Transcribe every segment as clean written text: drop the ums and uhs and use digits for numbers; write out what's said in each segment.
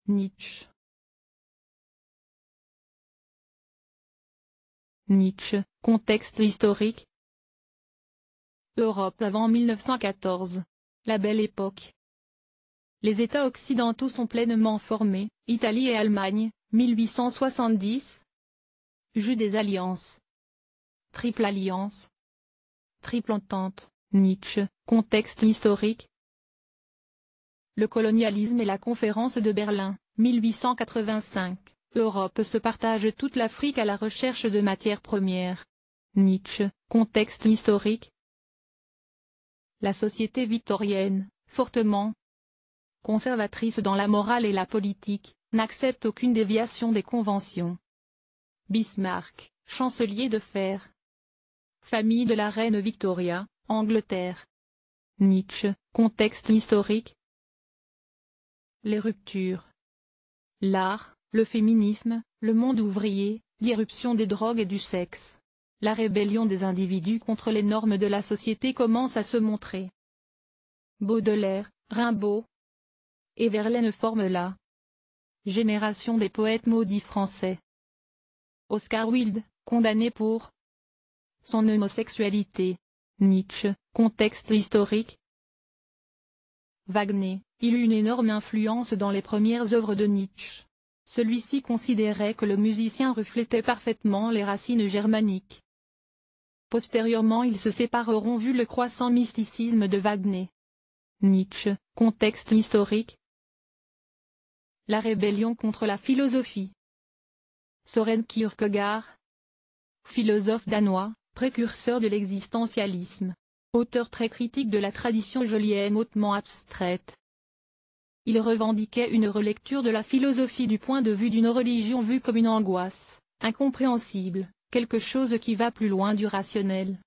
Nietzsche. Nietzsche, contexte historique. Europe avant 1914. La Belle Époque. Les États occidentaux sont pleinement formés, Italie et Allemagne, 1870. Jeu des alliances. Triple alliance. Triple entente. Nietzsche, contexte historique. Le colonialisme et la conférence de Berlin, 1885. Europe se partage toute l'Afrique à la recherche de matières premières. Nietzsche, contexte historique. La société victorienne, fortement conservatrice dans la morale et la politique, n'accepte aucune déviation des conventions. Bismarck, chancelier de fer. Famille de la reine Victoria, Angleterre. Nietzsche, contexte historique. Les ruptures. L'art, le féminisme, le monde ouvrier, l'irruption des drogues et du sexe. La rébellion des individus contre les normes de la société commence à se montrer. Baudelaire, Rimbaud et Verlaine forment la génération des poètes maudits français. Oscar Wilde, condamné pour son homosexualité. Nietzsche, contexte historique. Wagner, il eut une énorme influence dans les premières œuvres de Nietzsche. Celui-ci considérait que le musicien reflétait parfaitement les racines germaniques. Postérieurement ils se sépareront vu le croissant mysticisme de Wagner. Nietzsche, contexte historique. La rébellion contre la philosophie. Søren Kierkegaard, philosophe danois, précurseur de l'existentialisme, auteur très critique de la tradition jolienne hautement abstraite. Il revendiquait une relecture de la philosophie du point de vue d'une religion vue comme une angoisse, incompréhensible, quelque chose qui va plus loin du rationnel.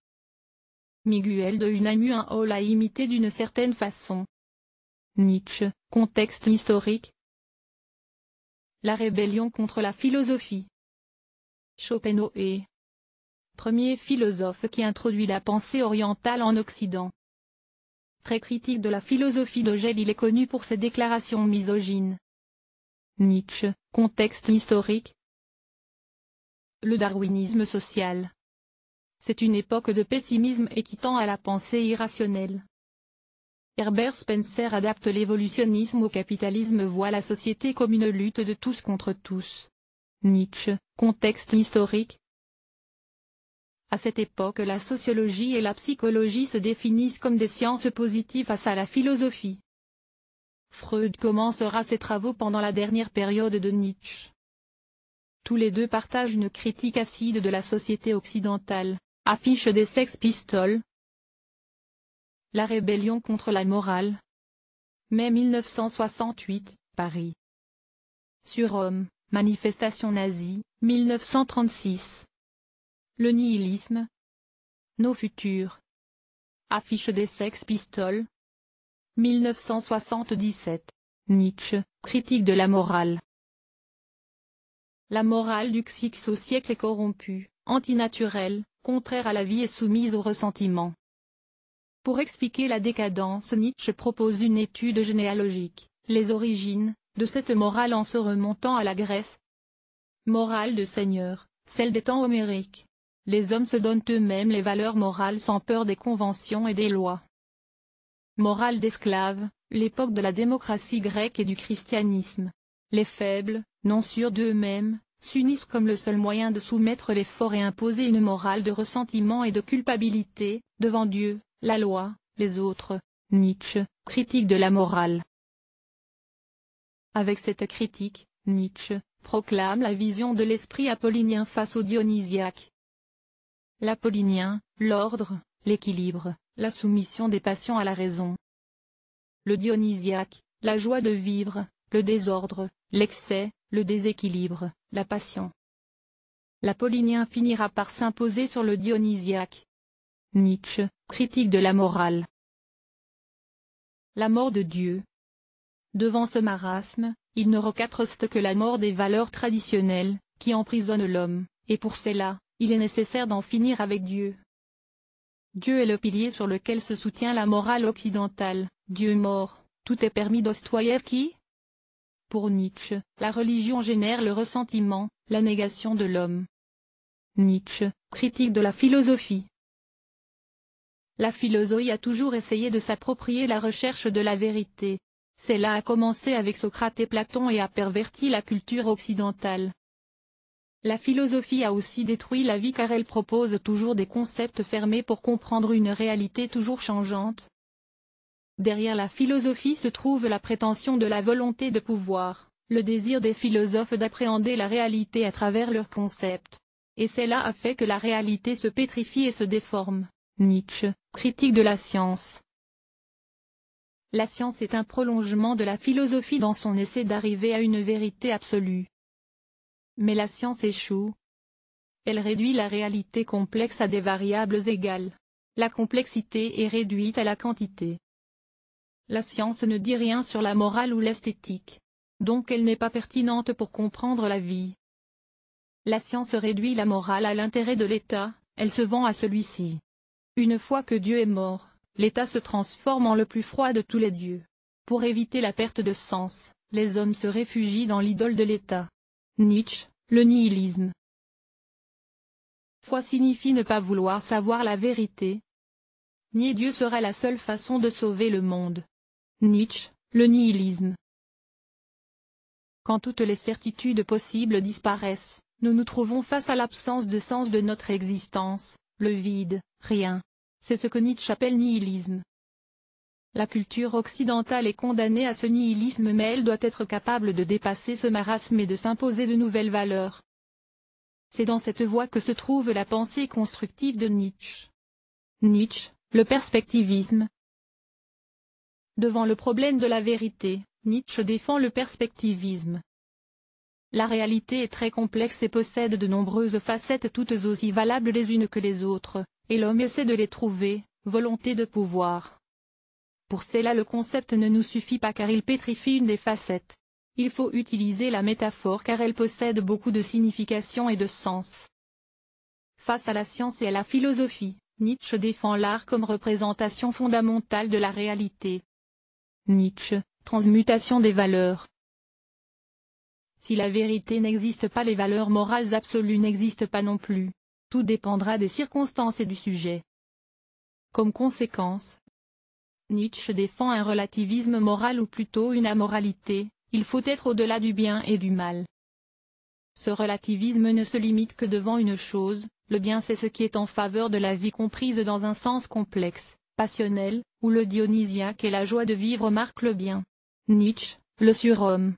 Miguel de Unamuno l'a imité d'une certaine façon. Nietzsche, contexte historique. La rébellion contre la philosophie. Schopenhauer, premier philosophe qui introduit la pensée orientale en Occident. Très critique de la philosophie d'Hegel, il est connu pour ses déclarations misogynes. Nietzsche, contexte historique. Le darwinisme social. C'est une époque de pessimisme et qui tend à la pensée irrationnelle. Herbert Spencer adapte l'évolutionnisme au capitalisme, voit la société comme une lutte de tous contre tous. Nietzsche, contexte historique. À cette époque la sociologie et la psychologie se définissent comme des sciences positives face à la philosophie. Freud commencera ses travaux pendant la dernière période de Nietzsche. Tous les deux partagent une critique acide de la société occidentale, affiche des Sex Pistols. La rébellion contre la morale. Mai 1968, Paris. Surhomme, manifestation nazie, 1936. Le nihilisme. Nos futurs. Affiche des Sex Pistols. 1977. Nietzsche, critique de la morale. La morale du XX siècle est corrompue, antinaturelle, contraire à la vie et soumise au ressentiment. Pour expliquer la décadence, Nietzsche propose une étude généalogique, les origines, de cette morale en se remontant à la Grèce. Morale de seigneur, celle des temps homériques. Les hommes se donnent eux-mêmes les valeurs morales sans peur des conventions et des lois. Morale d'esclaves, l'époque de la démocratie grecque et du christianisme. Les faibles, non sûrs d'eux-mêmes, s'unissent comme le seul moyen de soumettre les forts et imposer une morale de ressentiment et de culpabilité, devant Dieu, la loi, les autres. Nietzsche, critique de la morale. Avec cette critique, Nietzsche proclame la vision de l'esprit apollinien face au dionysiaque. L'apollinien, l'ordre, l'équilibre, la soumission des passions à la raison. Le dionysiaque, la joie de vivre, le désordre, l'excès, le déséquilibre, la passion. L'apollinien finira par s'imposer sur le dionysiaque. Nietzsche, critique de la morale. La mort de Dieu. Devant ce marasme, il ne reste que la mort des valeurs traditionnelles, qui emprisonnent l'homme, et pour cela, il est nécessaire d'en finir avec Dieu. Dieu est le pilier sur lequel se soutient la morale occidentale. Dieu mort, tout est permis. Dostoïevski. Pour Nietzsche, la religion génère le ressentiment, la négation de l'homme. Nietzsche, critique de la philosophie. La philosophie a toujours essayé de s'approprier la recherche de la vérité. Cela a commencé avec Socrate et Platon et a perverti la culture occidentale. La philosophie a aussi détruit la vie car elle propose toujours des concepts fermés pour comprendre une réalité toujours changeante. Derrière la philosophie se trouve la prétention de la volonté de pouvoir, le désir des philosophes d'appréhender la réalité à travers leurs concepts. Et cela a fait que la réalité se pétrifie et se déforme. Nietzsche, critique de la science. La science est un prolongement de la philosophie dans son essai d'arriver à une vérité absolue. Mais la science échoue. Elle réduit la réalité complexe à des variables égales. La complexité est réduite à la quantité. La science ne dit rien sur la morale ou l'esthétique. Donc elle n'est pas pertinente pour comprendre la vie. La science réduit la morale à l'intérêt de l'État, elle se vend à celui-ci. Une fois que Dieu est mort, l'État se transforme en le plus froid de tous les dieux. Pour éviter la perte de sens, les hommes se réfugient dans l'idole de l'État. Nietzsche, le nihilisme. Foi signifie ne pas vouloir savoir la vérité. Nier Dieu sera la seule façon de sauver le monde. Nietzsche, le nihilisme. Quand toutes les certitudes possibles disparaissent, nous nous trouvons face à l'absence de sens de notre existence, le vide, rien. C'est ce que Nietzsche appelle nihilisme. La culture occidentale est condamnée à ce nihilisme mais elle doit être capable de dépasser ce marasme et de s'imposer de nouvelles valeurs. C'est dans cette voie que se trouve la pensée constructive de Nietzsche. Nietzsche, le perspectivisme. Devant le problème de la vérité, Nietzsche défend le perspectivisme. La réalité est très complexe et possède de nombreuses facettes toutes aussi valables les unes que les autres, et l'homme essaie de les trouver, volonté de pouvoir. Pour cela le concept ne nous suffit pas car il pétrifie une des facettes. Il faut utiliser la métaphore car elle possède beaucoup de signification et de sens. Face à la science et à la philosophie, Nietzsche défend l'art comme représentation fondamentale de la réalité. Nietzsche, transmutation des valeurs. Si la vérité n'existe pas, les valeurs morales absolues n'existent pas non plus. Tout dépendra des circonstances et du sujet. Comme conséquence, Nietzsche défend un relativisme moral ou plutôt une amoralité, il faut être au-delà du bien et du mal. Ce relativisme ne se limite que devant une chose, le bien c'est ce qui est en faveur de la vie comprise dans un sens complexe, passionnel, où le dionysiaque et la joie de vivre marquent le bien. Nietzsche, le surhomme.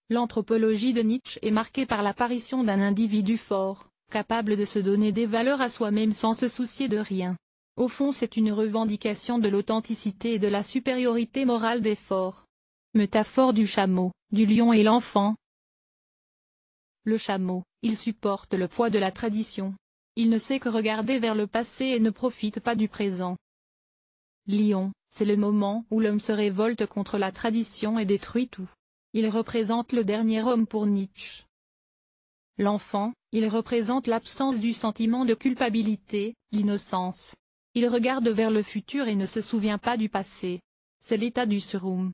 L'anthropologie de Nietzsche est marquée par l'apparition d'un individu fort, capable de se donner des valeurs à soi-même sans se soucier de rien. Au fond c'est une revendication de l'authenticité et de la supériorité morale des forts. Métaphore du chameau, du lion et l'enfant. Le chameau, il supporte le poids de la tradition. Il ne sait que regarder vers le passé et ne profite pas du présent. Lion, c'est le moment où l'homme se révolte contre la tradition et détruit tout. Il représente le dernier homme pour Nietzsche. L'enfant, il représente l'absence du sentiment de culpabilité, l'innocence. Il regarde vers le futur et ne se souvient pas du passé. C'est l'état du surhomme.